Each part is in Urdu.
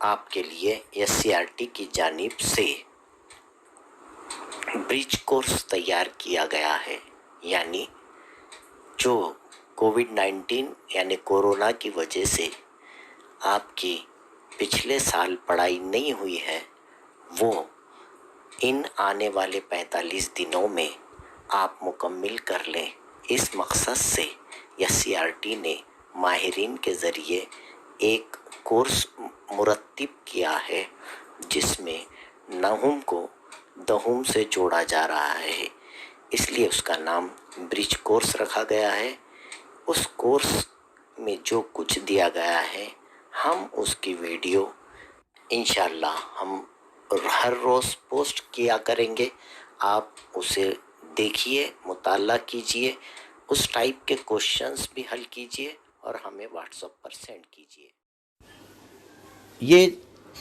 آپ کے لیے SCERT کی جانب سے برج کورس تیار کیا گیا ہے، یعنی جو کووڈ-19 یعنی کورونا کی وجہ سے آپ کی پچھلے سال پڑھائی نہیں ہوئی ہے، وہ ان آنے والے 45 دنوں میں آپ مکمل کر لیں۔ اس مقصد سے SCERT نے ماہرین کے ذریعے ایک کورس مرتب کیا ہے جس میں نہم کو دہم سے جوڑا جا رہا ہے، اس لیے اس کا نام برج کورس رکھا گیا ہے۔ اس کورس میں جو کچھ دیا گیا ہے، ہم اس کی ویڈیو انشاءاللہ ہم ہر روز پوسٹ کیا کریں گے۔ آپ اسے دیکھیے، مطالعہ کیجئے، اس ٹائپ کے کوشچنز بھی حل کیجئے اور ہمیں واٹس ایپ پر سینڈ کیجئے۔ یہ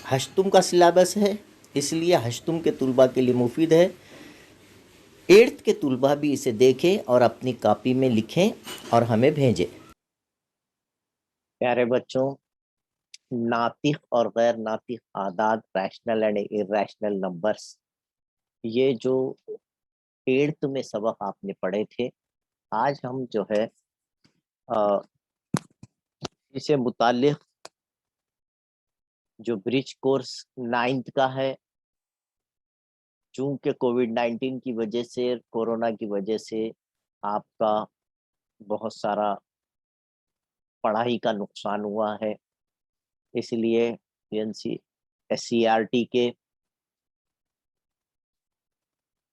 ہشتم کا سلیبس ہے، اس لیے ہشتم کے طلباء کے لیے مفید ہے۔ 8th کے طلباء بھی اسے دیکھیں اور اپنی کاپی میں لکھیں اور ہمیں بھیجیں۔ پیارے بچوں، ناطق اور غیر ناطق اعداد، ریشنل اینڈ ارریشنل نمبرز، یہ جو 8th میں سبق آپ نے پڑھے تھے، آج ہم جو ہے اسے متعلق جو برج کورس 9th کا ہے، چونکہ کووڈ-19 کی وجہ سے، کورونا کی وجہ سے آپ کا بہت سارا پڑھائی کا نقصان ہوا ہے، اس لیے SCERT کے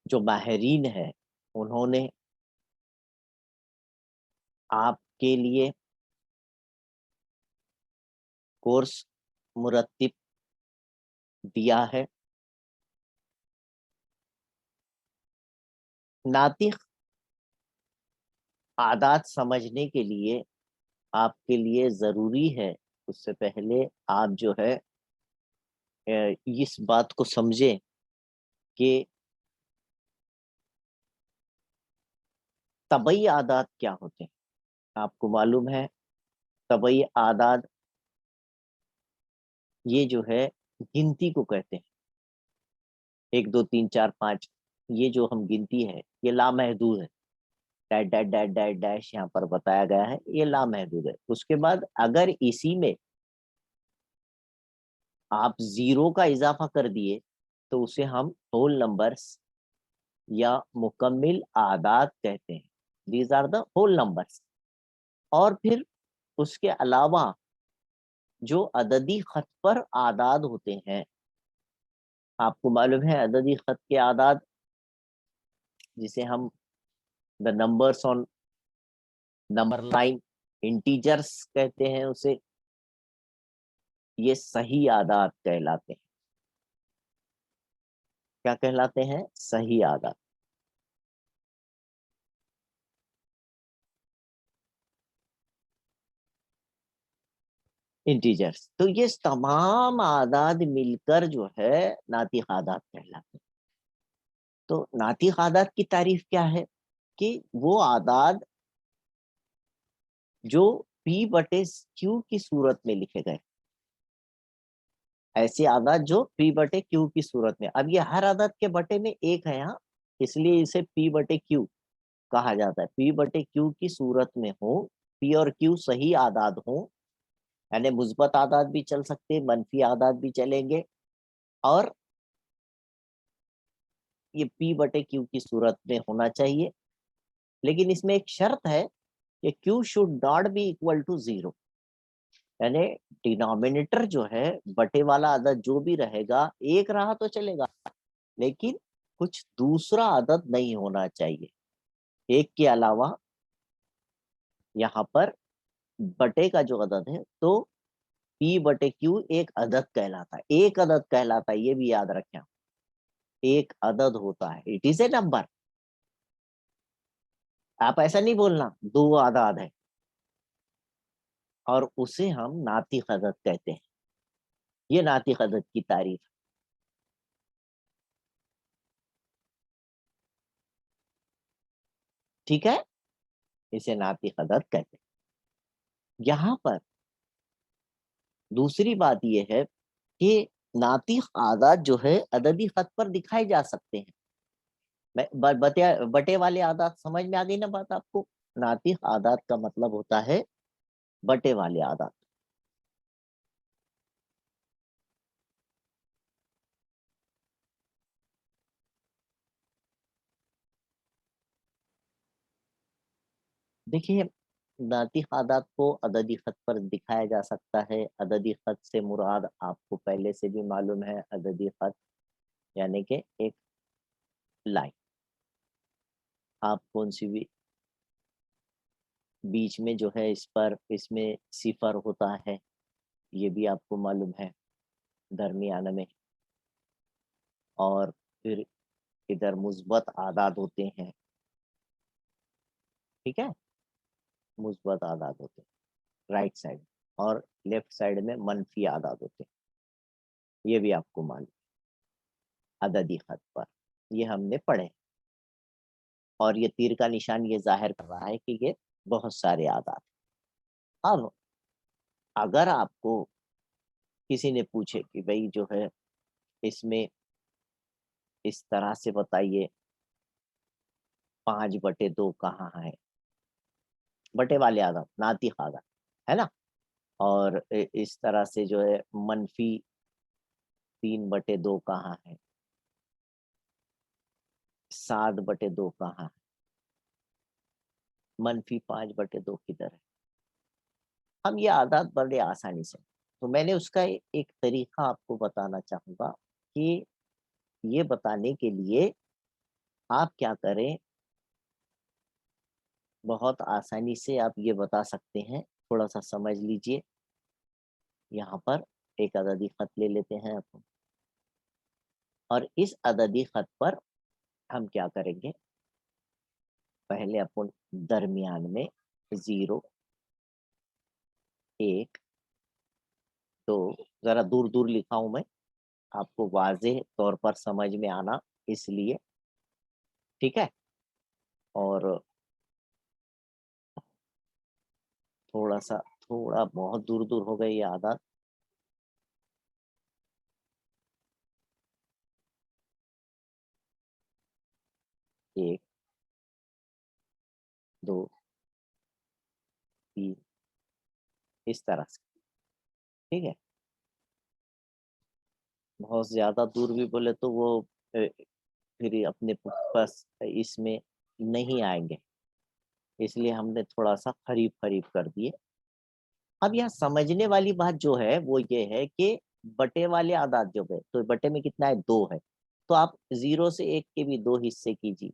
جو ماہرین ہیں انہوں نے آپ کے لیے کورس مرتب دیا ہے۔ ناطق اعداد سمجھنے کے لیے آپ کے لیے ضروری ہے، اس سے پہلے آپ جو ہے اس بات کو سمجھیں کہ طبعی اعداد کیا ہوتے ہیں۔ آپ کو معلوم ہے طبعی اعداد یہ جو ہے گنتی کو کہتے ہیں، 1 2 3 4 5، یہ جو ہم گنتی ہے یہ لامحدود ہے، dash dash dash dash dash یہاں پر بتایا گیا ہے، یہ لامحدود ہے۔ اس کے بعد اگر اسی میں آپ 0 کا اضافہ کر دیے تو اسے ہم ہول نمبرز یا مکمل اعداد کہتے ہیں، these are the whole numbers. اور پھر اس کے علاوہ جو عددی خط پر اعداد ہوتے ہیں، آپ کو معلوم ہے عددی خط کے اعداد جسے ہم the numbers on number line, integers کہتے ہیں اسے، یہ صحیح اعداد کہلاتے ہیں۔ کیا کہلاتے ہیں؟ صحیح اعداد۔ انٹیجرز، تو یہ تمام اعداد مل کر جو ہے ناطق اعداد کہلاتے ہیں۔ تو ناطق اعداد کی تعریف کیا ہے؟ کہ وہ اعداد جو P/Q کی صورت میں لکھے گئے، ایسے اعداد جو P/Q کی صورت میں، اب یہ ہر عدد کے بٹے میں ایک ہے ہاں، اس لیے اسے P/Q کہا جاتا ہے۔ P/Q کی صورت میں ہو، P اور Q صحیح اعداد ہوں، یعنی مثبت اعداد بھی چل سکتے، منفی اعداد بھی چلیں گے، اور یہ P/Q کی صورت میں ہونا چاہیے۔ لیکن اس میں ایک شرط ہے کہ Q should not be equal to 0، یعنی ڈینامینیٹر جو ہے بٹے والا عدد جو بھی رہے گا، ایک رہا تو چلے گا لیکن کچھ دوسرا عدد نہیں ہونا چاہیے۔ ایک کے علاوہ یہاں پر بٹے کا جو عدد ہے تو P/Q ایک عدد کہلاتا ہے، ایک عدد کہلاتا ہے، یہ بھی یاد رکھیں، ایک عدد ہوتا ہے، اٹ از اے نمبر۔ آپ ایسا نہیں بولنا 2 اعداد ہے، اور اسے ہم ناطق عدد کہتے ہیں۔ یہ ناطق عدد کی تعریف ہے۔ ٹھیک ہے، اسے ناطق عدد کہتے ہیں۔ یہاں پر دوسری بات یہ ہے کہ ناطق اعداد جو ہے عددی خط پر دکھائے جا سکتے ہیں. بٹے والے اعداد سمجھ میں آ گئی نا بات آپ کو؟ ناطق اعداد کا مطلب ہوتا ہے بٹے والے اعداد. دیکھیے ناطق اعداد کو عددی خط پر دکھایا جا سکتا ہے. عددی خط سے مراد آپ کو پہلے سے بھی معلوم ہے، عددی خط یعنی کہ ایک لائن. آپ کون سی بھی بیچ میں جو ہے اس میں صفر ہوتا ہے، یہ بھی آپ کو معلوم ہے درمیان میں، اور پھر ادھر مثبت اعداد ہوتے ہیں. ٹھیک ہے، مثبت اعداد ہوتے ہیں رائٹ سائڈ، اور لیفٹ سائڈ میں منفی اعداد ہوتے ہیں. یہ بھی آپ کو معلوم عددی خط پر، یہ ہم نے پڑھے. اور یہ تیر کا نشان یہ ظاہر کر رہا ہے کہ یہ بہت سارے اعداد. اب اگر آپ کو کسی نے پوچھے کہ بھئی جو ہے اس میں اس طرح سے بتائیے 5/2 کہاں ہے، بٹے والے اعداد ناطق اعداد ہے نا، اور اس طرح سے جو ہے منفی 3/2 کہاں ہے، 7/2 کہاں ہے، منفی 5/2 کدھر ہے. ہم یہ اعداد بڑے آسانی سے، تو میں نے اس کا ایک طریقہ آپ کو بتانا چاہوں گا کہ یہ بتانے کے لیے آپ کیا کریں. بہت آسانی سے آپ یہ بتا سکتے ہیں، تھوڑا سا سمجھ لیجئے. یہاں پر ایک عددی خط لے لیتے ہیں آپ، اور اس عددی خط پر ہم کیا کریں گے، پہلے اپن درمیان میں 0 1 2 ذرا دور دور لکھا ہوں میں، آپ کو واضح طور پر سمجھ میں آنا اس لیے. ٹھیک ہے، اور تھوڑا بہت دور دور ہو گئے یہ اعداد. 1 2 3 اس طرح سے. ٹھیک ہے، بہت زیادہ دور بھی بولے تو وہ پھر اپنے پاس اس میں نہیں آئیں گے، اس لیے ہم نے تھوڑا سا قریب قریب کر دیے. اب یہاں سمجھنے والی بات جو ہے وہ یہ ہے کہ بٹے والے اعداد جو ہے، تو بٹے میں کتنا ہے، 2 ہے، تو آپ 0 سے 1 کے بھی 2 حصے کیجیے،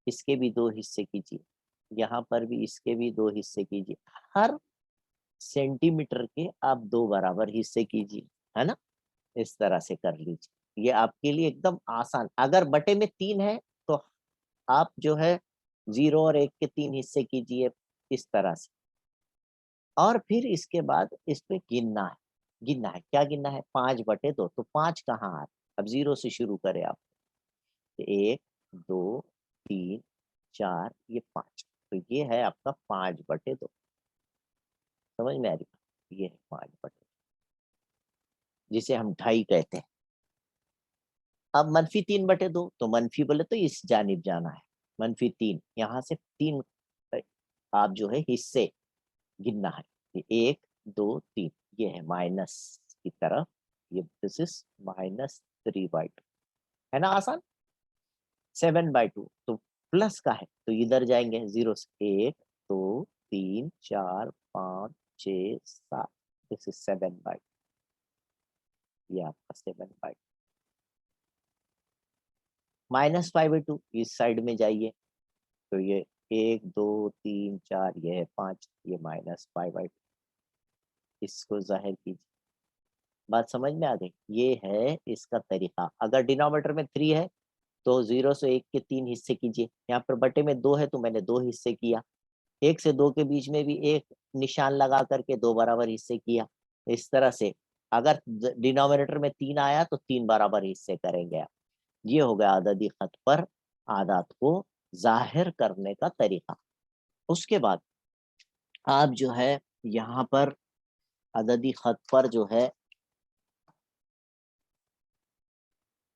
اس کے بھی 2 حصے کیجیے، یہاں پر بھی اس کے بھی 2 حصے کیجیے. ہر سینٹی میٹر کے آپ 2 برابر حصے کیجیے، ہے نا. اس طرح سے کر لیجیے، یہ آپ کے لیے ایک دم آسان. اگر بٹے میں 3 ہے تو آپ جو ہے 0 اور 1 کے 3 حصے کیجیے اس طرح سے، اور پھر اس کے بعد اس پہ گننا ہے. کیا گننا ہے، 5/2. تو 5 کہاں ہے، اب 0 سے شروع کرے آپ، 1 2 3 4 یہ 5، تو یہ ہے آپ کا 5/2. سمجھ میں آ رہی، یہ ہے 5/2 جسے ہم 2.5 کہتے ہیں. اب منفی 3/2، تو منفی بولے تو اس جانب جانا ہے، منفی 3، یہاں سے 3 آپ جو ہے حصے گننا ہے، 1 2 3، یہ ہے مائنس کی طرف، یہ دس از -3/2 ہے نا آسان. 7/2 تو پلس کا ہے تو ادھر جائیں گے 0 سے 1 2 3 4 5 6 7، دس از 7/2، یہ آپ کا 7/2. -5/2 اس سائڈ میں جائیے، تو یہ 1 2 3 4 یہ ہے 5، یہ -5/2، اس کو ظاہر کیجیے. بات سمجھ میں آ گئی، یہ ہے اس کا طریقہ. اگر ڈینومیٹر میں 3 ہے تو 0 سے 1 کے 3 حصے کیجیے، یہاں پر بٹے میں 2 ہے تو میں نے 2 حصے کیا، 1 سے 2 کے بیچ میں بھی ایک نشان لگا کر کے 2 برابر حصے کیا. اس طرح سے اگر ڈینومیٹر میں 3 آیا تو 3 برابر حصے کریں گے آپ. یہ ہو گیا عددی خط پر اعداد کو ظاہر کرنے کا طریقہ. اس کے بعد آپ جو ہے یہاں پر عددی خط پر جو ہے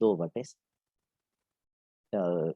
2/,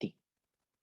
3।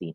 3,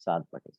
7/6।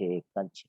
6 × 6,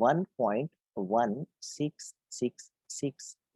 1.1666,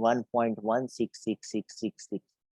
1.166666।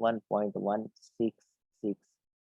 1.166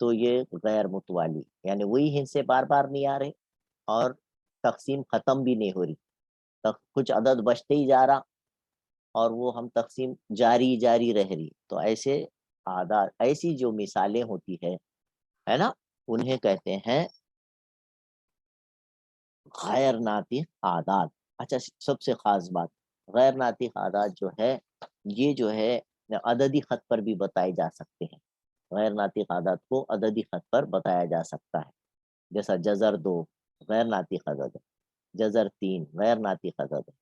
تو یہ غیر متوالی، یعنی وہی ہندسے بار بار نہیں آ رہے اور تقسیم ختم بھی نہیں ہو رہی، کچھ عدد بچتے ہی جا رہا اور وہ ہم تقسیم جاری رہ رہی. تو ایسے عادات، ایسی جو مثالیں ہوتی ہے نا، انہیں کہتے ہیں غیر ناطق عادات. اچھا، سب سے خاص بات، غیر ناطق عادات جو ہے یہ جو ہے عددی خط پر بھی بتائے جا سکتے ہیں. غیر ناطق عادات کو عددی خط پر بتایا جا سکتا ہے. جیسا جزر 2 غیر ناطق عدد ہے، جزر 3 غیر ناطق عدد ہے،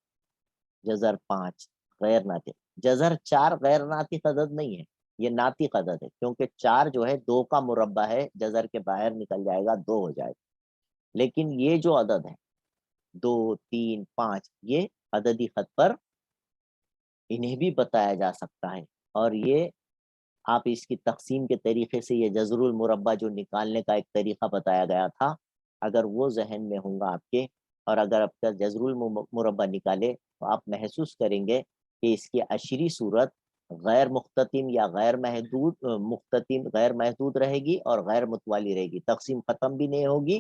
جزر 5 غیر ناطق، جزر 4 غیر ناطق عدد نہیں ہے، یہ ناطق عدد ہے، کیونکہ 4 جو ہے 2 کا مربع ہے، جزر کے باہر نکل جائے گا 2 ہو جائے گا. لیکن یہ جو عدد ہے 2 3 5 یہ عددی خط پر انہیں بھی بتایا جا سکتا ہے. اور یہ آپ اس کی تقسیم کے طریقے سے، یہ جذر المربع جو نکالنے کا ایک طریقہ بتایا گیا تھا، اگر وہ ذہن میں ہوں گا آپ کے، اور اگر آپ کا جذر المربع نکالے تو آپ محسوس کریں گے کہ اس کی عشری صورت غیر مختتم یا غیر محدود، مختتم غیر محدود رہے گی اور غیر متوالی رہے گی. تقسیم ختم بھی نہیں ہوگی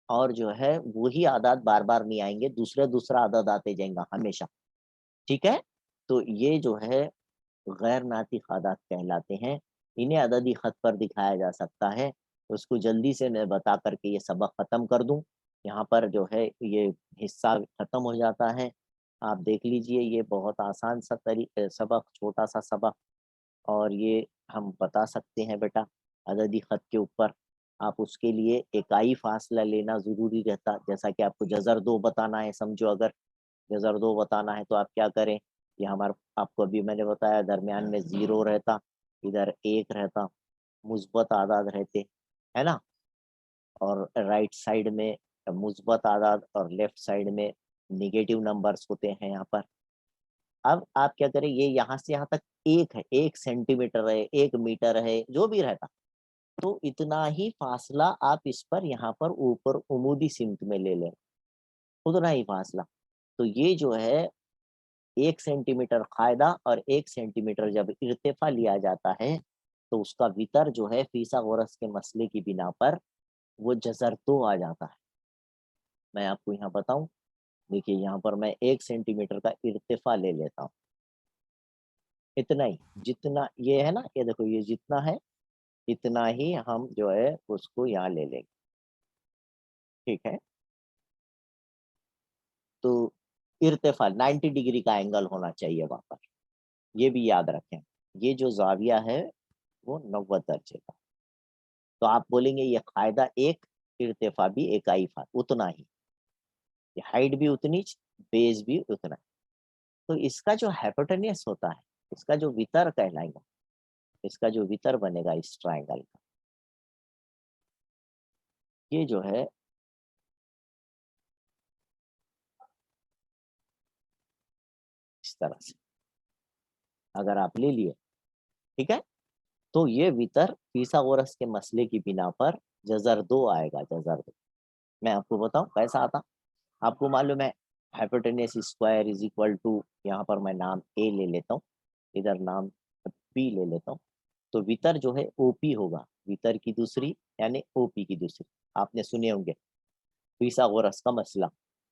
اور جو ہے وہی عادات بار بار نہیں آئیں گے، دوسرا عدد آتے جائیں گا ہمیشہ. ٹھیک ہے، تو یہ جو ہے غیر ناطق عادات کہلاتے ہیں. انہیں عددی خط پر دکھایا جا سکتا ہے. اس کو جلدی سے میں بتا کر کے یہ سبق ختم کر دوں. یہاں پر جو ہے یہ حصہ ختم ہو جاتا ہے. آپ دیکھ لیجئے، یہ بہت آسان سا سبق، چھوٹا سا سبق، اور یہ ہم بتا سکتے ہیں بیٹا عددی خط کے اوپر. آپ اس کے لیے اکائی فاصلہ لینا ضروری رہتا. جیسا کہ آپ کو جزر 2 بتانا ہے، سمجھو اگر جزر 2 بتانا ہے تو آپ کیا کریں، یہ آپ کو ابھی میں نے بتایا درمیان میں 0 رہتا، ادھر 1 رہتا، مثبت اعداد رہتے، ہے نا، اور رائٹ سائڈ میں مثبت اعداد اور لیفٹ سائڈ میں نیگیٹو نمبرز ہوتے ہیں یہاں پر. اب آپ کیا کریں، یہ یہاں سے یہاں تک 1 ہے، 1 سینٹی میٹر ہے، 1 میٹر ہے، جو بھی رہتا، تو اتنا ہی فاصلہ آپ اس پر یہاں پر اوپر عمودی سمت میں لے لیں، اتنا ہی فاصلہ. تو یہ جو ہے 1 سینٹی میٹر قاعدہ اور 1 سینٹی میٹر جب ارتفاع لیا جاتا ہے تو اس کا وتر جو ہے فیثاغورس کے مسئلے کی بنا پر وہ جزر 2 آ جاتا ہے. میں آپ کو یہاں بتاؤں، دیکھیے یہاں پر میں 1 سینٹی میٹر کا ارتفاع لے لیتا ہوں، اتنا ہی، جتنا یہ ہے نا، یہ دیکھو یہ جتنا ہے اتنا ہی ہم جو ہے اس کو یہاں لے لیں گے. ٹھیک ہے، تو ارتفاع 90 ڈگری کا اینگل ہونا چاہیے وہاں پر، یہ بھی یاد رکھیں. یہ جو زاویہ ہے وہ 90 درجے کا. تو آپ بولیں گے یہ قاعدہ 1، ارتفاع بھی اکائی اتنا ہی، یہ ہائٹ بھی اتنی، بیس بھی اتنا. تو اس کا جو ہیپوٹینس ہوتا ہے، اس کا جو وتر کہلائے گا، اس کا جو وتر بنے گا اس ٹرائنگل کا، یہ جو ہے اس طرح سے اگر آپ لے لیے، ٹھیک ہے، تو یہ وتر فیثاغورس کے مسئلے کی بنا پر جزر 2 آئے گا. جزر 2 میں آپ کو بتاؤں کیسا آتا. آپ کو معلوم ہے ہیپوٹینس اسکوائر از اکول ٹو، یہاں پر میں نام اے لے لیتا ہوں، ادھر نام پی لے لیتا ہوں. تو وتر جو ہے او پی ہوگا، وتر کی دوسری یعنی او پی کی دوسری. آپ نے سنے ہوں گے فیثاغورس کا مسئلہ،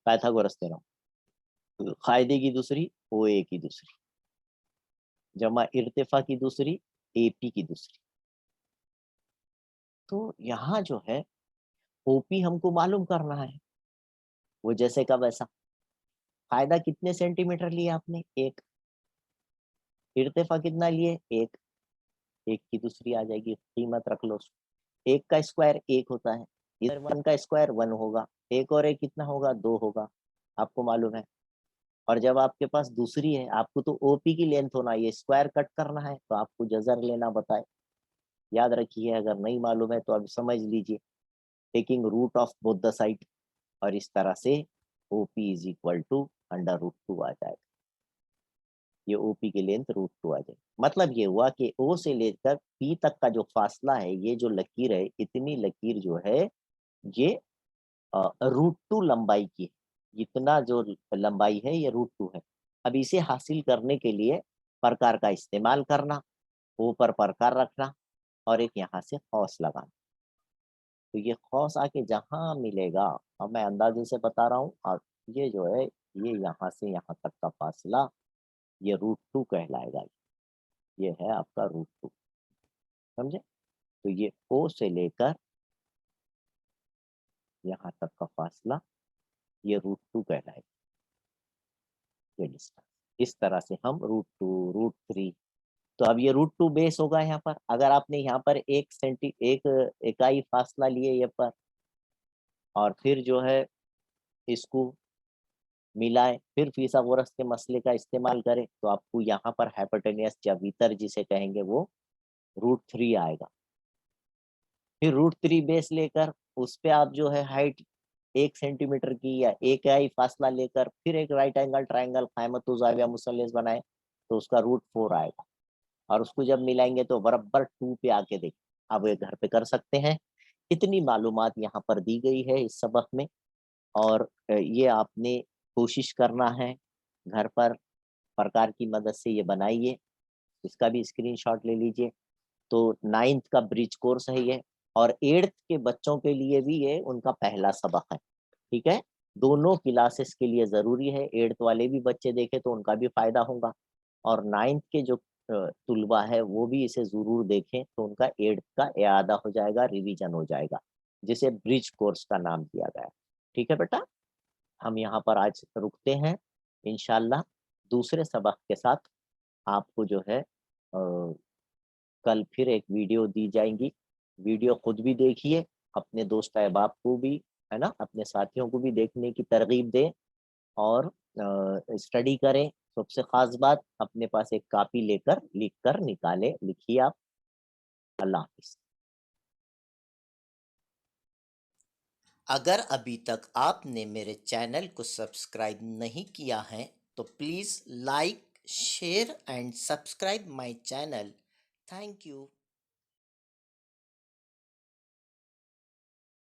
پائتھاگورس دے رہا ہوں، قاعدے کی دوسری او اے کی دوسری جمع ارتفاع کی دوسری اے پی کی دوسری. تو یہاں جو ہے او پی ہم کو معلوم کرنا ہے، وہ جیسے کا ویسا. قاعدہ کتنے سینٹی میٹر لیے آپ نے، 1. ارتفاع کتنا لیے، 1. 1 کی دوسری آ جائے گی، قیمت رکھ لو. 1 کا اسکوائر 1 ہوتا ہے، ادھر 1 کا اسکوائر 1 ہوگا، 1 اور 1 کتنا ہوگا، 2 ہوگا، آپ کو معلوم ہے. اور جب آپ کے پاس دوسری ہے، آپ کو تو او پی کی لینتھ ہونا، یہ اسکوائر کٹ کرنا ہے تو آپ کو جزر لینا بتائے. یاد رکھیے، اگر نہیں معلوم ہے تو اب سمجھ لیجیے، taking root of both the side, اور اس طرح سے او پی از اکول ٹو √2 آ جائے گا. یہ او پی کی لینتھ √2 آ جائے. مطلب یہ ہوا کہ او سے لے کر پی تک کا جو فاصلہ ہے، یہ جو لکیر ہے، اتنی لکیر جو ہے یہ √2 لمبائی کی ہے. اتنا جو لمبائی ہے یہ √2 ہے. اب اسے حاصل کرنے کے لیے پرکار کا استعمال کرنا، اوپر پرکار رکھنا اور ایک یہاں سے قوس لگانا. تو یہ قوس آ کے جہاں ملے گا، اب میں اندازے سے بتا رہا ہوں، اور یہ جو ہے یہ یہاں سے یہاں تک کا فاصلہ یہ √2 کہلائے گا، یہ ہے آپ کا √2، سمجھے؟ تو یہ او سے لے کر یہاں تک کا فاصلہ یہ √2 کہلائے گا، یہ ڈسٹینس۔ اس طرح سے ہم √2 √3، تو اب یہ √2 بیس ہوگا یہاں پر۔ اگر آپ نے یہاں پر ایک اکائی فاصلہ لیے یہ پر، اور پھر جو ہے اس کو ملائے، پھر فیثاغورس کے مسئلے کا استعمال کرے، تو آپ کو یہاں پر ہائپوٹینیس یا ویتر جسے کہیں گے وہ √3 آئے گا۔ پھر √3 بیس لے کر اس پہ آپ جو ہے ہائٹ 1 سینٹی میٹر کی یا اکائی فاصلہ لے کر پھر ایک رائٹ اینگل ٹرائنگل قائمت و زاویہ مثلث بنائے، تو اس کا √4 آئے گا، اور اس کو جب ملائیں گے تو برابر 2 پہ آ کے دیکھیں۔ آپ یہ گھر پہ کر سکتے ہیں، اتنی معلومات یہاں پر دی گئی ہے اس سبق میں، اور یہ آپ نے کوشش کرنا ہے گھر پر پرکار کی مدد سے یہ بنائیے، اس کا بھی اسکرین شاٹ لے لیجئے۔ تو 9th کا برج کورس ہے یہ، اور 8th کے بچوں کے لیے بھی یہ ان کا پہلا سبق ہے، ٹھیک ہے؟ دونوں کلاسز کے لیے ضروری ہے، 8th والے بھی بچے دیکھیں تو ان کا بھی فائدہ ہوگا، اور 9th کے جو طلبہ ہے وہ بھی اسے ضرور دیکھیں، تو ان کا 8th کا اعادہ ہو جائے گا، ریویژن ہو جائے گا، جسے برج کورس کا نام دیا گیا ہے، ٹھیک ہے بیٹا؟ ہم یہاں پر آج رکتے ہیں، انشاءاللہ دوسرے سبق کے ساتھ آپ کو جو ہے کل پھر ایک ویڈیو دی جائیں گی، ویڈیو خود بھی دیکھیے، اپنے دوست احباب کو بھی، ہے نا، اپنے ساتھیوں کو بھی دیکھنے کی ترغیب دیں، اور اسٹڈی کریں۔ سب سے خاص بات، اپنے پاس ایک کاپی لے کر لکھ کر نکالے، لکھیے آپ۔ اللہ حافظ۔ اگر ابھی تک آپ نے میرے چینل کو سبسکرائب نہیں کیا ہے تو please like, share and subscribe my channel. Thank you.